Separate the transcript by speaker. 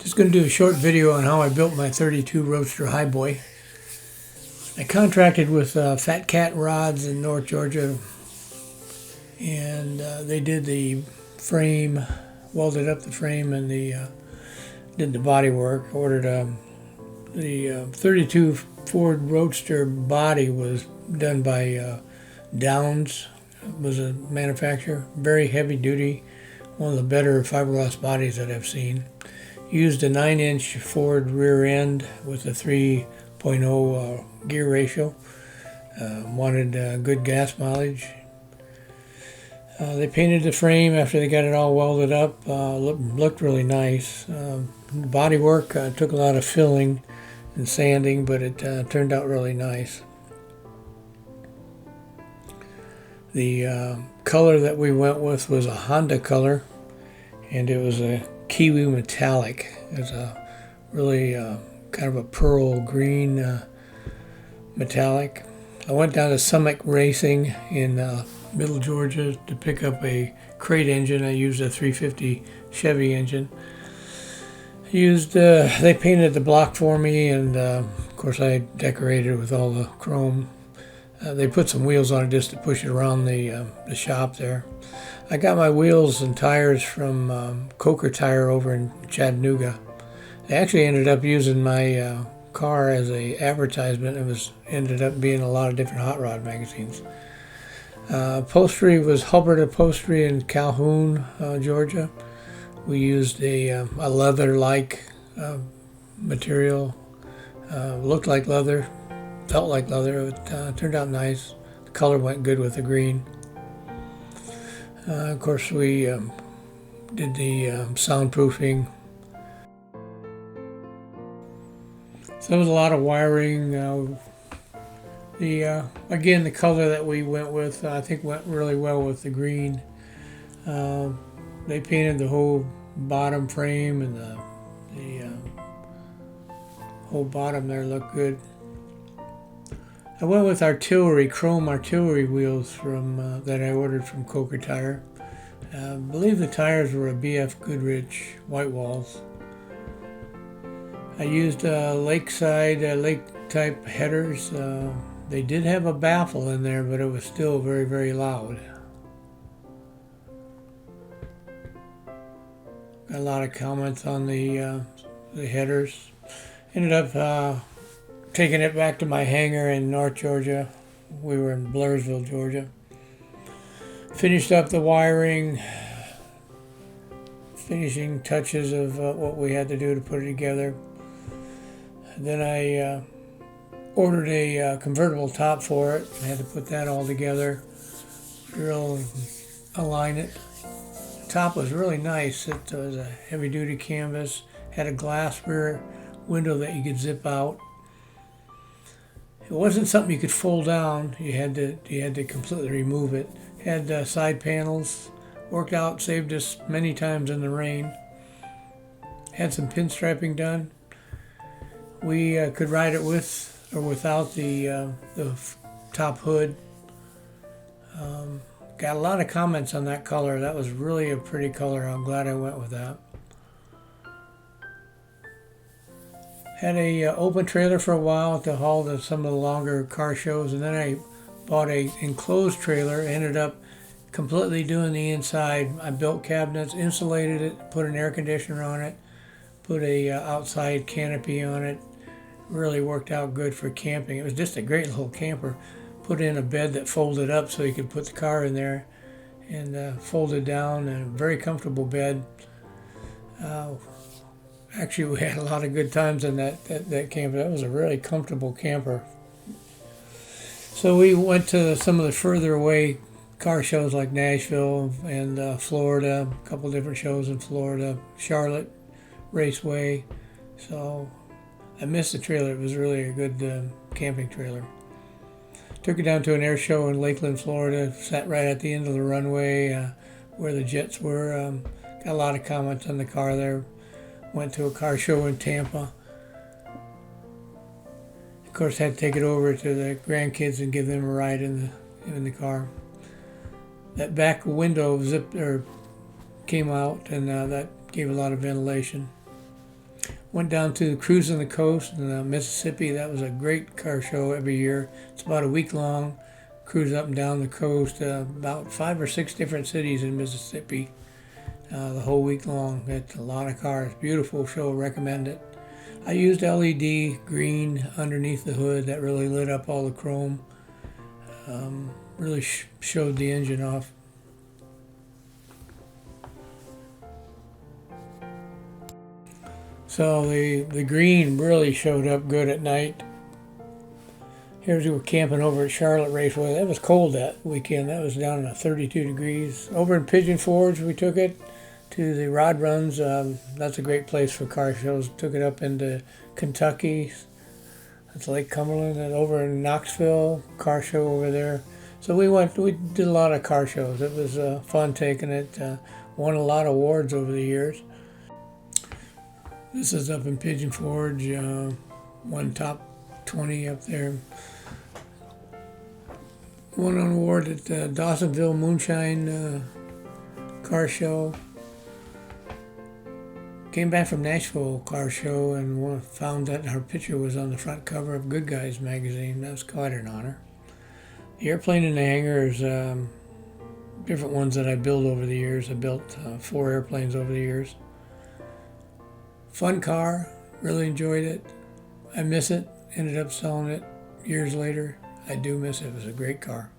Speaker 1: Just going to do a short video on how I built my 32 Roadster Highboy. I contracted with Fat Cat Rods in North Georgia, and they did the frame, welded up the frame, and did the body work. Ordered the 32 Ford Roadster body was done by Downs, was a manufacturer. Very heavy duty, one of the better fiberglass bodies that I've seen. Used a 9-inch Ford rear end with a 3.0 gear ratio. Wanted good gas mileage. They painted the frame after they got it all welded up. Looked really nice. Body work took a lot of filling and sanding, but it turned out really nice. The color that we went with was a Honda color, and it was a Kiwi Metallic. It's a really kind of a pearl green metallic. I went down to Summit Racing in Middle Georgia to pick up a crate engine. I used a 350 Chevy engine. They painted the block for me, and of course I decorated with all the chrome. They put some wheels on it just to push it around the shop there. I got my wheels and tires from Coker Tire over in Chattanooga. They actually ended up using my car as a advertisement. It ended up being a lot of different hot rod magazines. Upholstery was Hubbard Upholstery in Calhoun, Georgia. We used a leather-like material. Looked like leather, felt like leather. It turned out nice. The color went good with the green. Of course, we did the soundproofing. So there was a lot of wiring. Again, the color that we went with, I think, went really well with the green. They painted the whole bottom frame, and the whole bottom there looked good. I went with chrome artillery wheels from that I ordered from Coker Tire. I believe the tires were a BF Goodrich white walls. I used lakeside lake type headers. They did have a baffle in there, but it was still very, very loud. Got a lot of comments on the headers. Ended up taking it back to my hangar in North Georgia. We were in Blairsville, Georgia. Finished up the wiring, finishing touches of what we had to do to put it together. Then I ordered a convertible top for it. I had to put that all together, drill and align it. The top was really nice. It was a heavy-duty canvas, had a glass rear window that you could zip out. It wasn't something you could fold down. You had to completely remove it. Had side panels. Worked out, saved us many times in the rain. Had some pinstriping done. We could ride it with or without the top hood. Got a lot of comments on that color. That was really a pretty color. I'm glad I went with that. Had a open trailer for a while to haul some of the longer car shows, and then I bought a enclosed trailer. Ended up completely doing the inside. I built cabinets, insulated it, put an air conditioner on it, put a outside canopy on it. Really worked out good for camping. It was just a great little camper. Put in a bed that folded up so you could put the car in there, and folded down, and a very comfortable bed. Actually, we had a lot of good times in that camper. That was a really comfortable camper. So we went to some of the further away car shows like Nashville and Florida, a couple different shows in Florida, Charlotte Raceway. So I missed the trailer. It was really a good camping trailer. Took it down to an air show in Lakeland, Florida. Sat right at the end of the runway where the jets were. Got a lot of comments on the car there. Went to a car show in Tampa. Of course, had to take it over to the grandkids and give them a ride in the car. That back window came out, and that gave a lot of ventilation. Went down to Cruising the Coast in Mississippi. That was a great car show every year. It's about a week long. Cruise up and down the coast, about 5 or 6 different cities in Mississippi, the whole week long. It's a lot of cars. Beautiful show. Recommend it. I used LED green underneath the hood. That really lit up all the chrome. Really showed the engine off. So the green really showed up good at night. Here's we were camping over at Charlotte Raceway. That was cold that weekend. That was down to 32 degrees. Over in Pigeon Forge, we took it to the rod runs. That's a great place for car shows. Took it up into Kentucky. That's Lake Cumberland. And over in Knoxville, car show over there. So we did a lot of car shows. It was fun taking it. Won a lot of awards over the years. This is up in Pigeon Forge, won top 20 up there. Won an award at Dawsonville Moonshine car show. Came back from Nashville car show and found that her picture was on the front cover of Good Guys magazine. That was quite an honor. The airplane in the hangar is different ones that I built over the years. I built 4 airplanes over the years. Fun car, really enjoyed it. I miss it, ended up selling it years later. I do miss it. It was a great car.